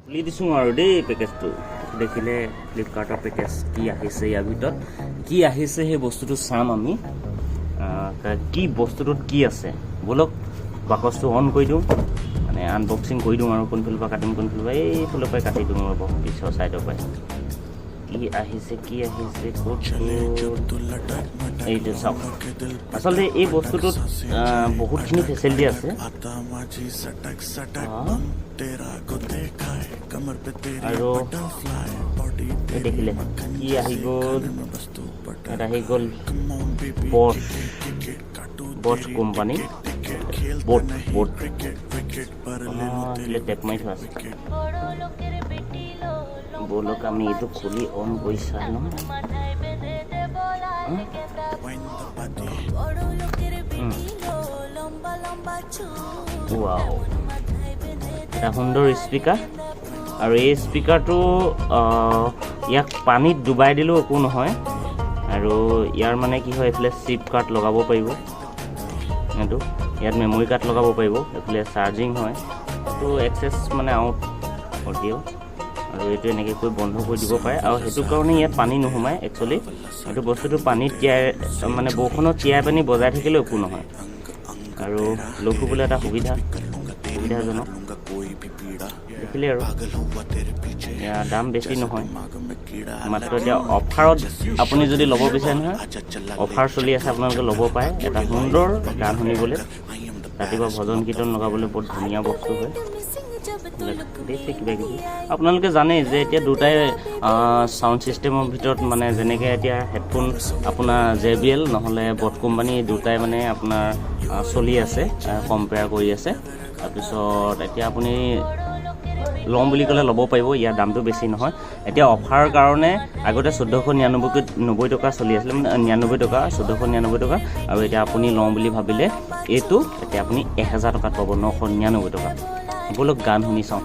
খুলি দিছোঁ আৰু দেই পেকেজটো দেখিলে ফ্লিপকাৰ্টৰ পেকেজ কি আহিছে ইয়াৰ ভিতৰত কি আহিছে সেই বস্তুটো চাম আমি কি বস্তুটোত কি আছে বলক বাকচটো অন কৰি দিওঁ মানে আনবক্সিং কৰি দিওঁ আৰু কোনফালৰ পৰা কাটিম কোনফালৰ পৰা এইফালৰ পৰাই কাটি দিওঁ ৰ'ব পিছৰ ছাইডৰ পৰাই কি আহিছে ক'ত এইটো চাওক আচলতে এই বস্তুটোত বহুতখিনি ফেচিলিটি আছে আৰু এই দেখিলে কি আহি গ'ল ইয়াত আহি গ'ল বছ কোম্পানী বোট টেপ মাৰি থোৱা আছে বলক আমি এইটো খুলি অন কৰি চাই লওঁ ৱাও এটা সুন্দৰ স্পিকাৰ আৰু এই স্পিকাৰটো ইয়াক পানীত ডুবাই দিলেও একো নহয় আৰু ইয়াৰ মানে কি হয় এইফালে চিপ কাৰ্ড লগাব পাৰিব এইটো ইয়াত মেমৰি কাৰ্ড লগাব পাৰিব এইফালে চাৰ্জিং হয় এইটো এক্সেছ মানে আউট অডিঅ' আৰু এইটো এনেকৈ কৰি বন্ধ কৰি দিব পাৰে আৰু সেইটো কাৰণে ইয়াত পানী নোসোমায় একচুৱেলি এইটো বস্তুটো পানীত তিয়াই মানে বৰষুণত তিয়াই পানী বজাই থাকিলেও একো নহয় আৰু লৈ ফুৰিবলৈ এটা সুবিধাজনক দেখিলে আৰু ইয়াৰ দাম বেছি নহয় মাত্ৰ এতিয়া অফাৰত আপুনি যদি ল'ব বিচাৰে নহয় অফাৰ চলি আছে আপোনালোকে ল'ব পাৰে এটা সুন্দৰ গান শুনিবলৈ ৰাতিপুৱা ভজন কীৰ্তন লগাবলৈ বহুত ধুনীয়া বস্তু হয় বেছি কিবা কিবি আপোনালোকে জানে যে এতিয়া দুটাই চাউণ্ড ছিষ্টেমৰ ভিতৰত মানে যেনেকৈ এতিয়া হেডফোন আপোনাৰ JBL নহ'লে বট কোম্পানী দুটাই মানে আপোনাৰ চলি আছে কম্পেয়াৰ কৰি আছে তাৰপিছত এতিয়া আপুনি ল'ম বুলি ক'লে ল'ব পাৰিব ইয়াৰ দামটো বেছি নহয় এতিয়া অফাৰৰ কাৰণে আগতে 1499 টকা চলি আছিলে মানে 99 টকা 1499 টকা আৰু এতিয়া আপুনি লওঁ বুলি ভাবিলে এইটো এতিয়া আপুনি 1000 টকাত পাব 999 টকা বলক গান শুনি চাওঁ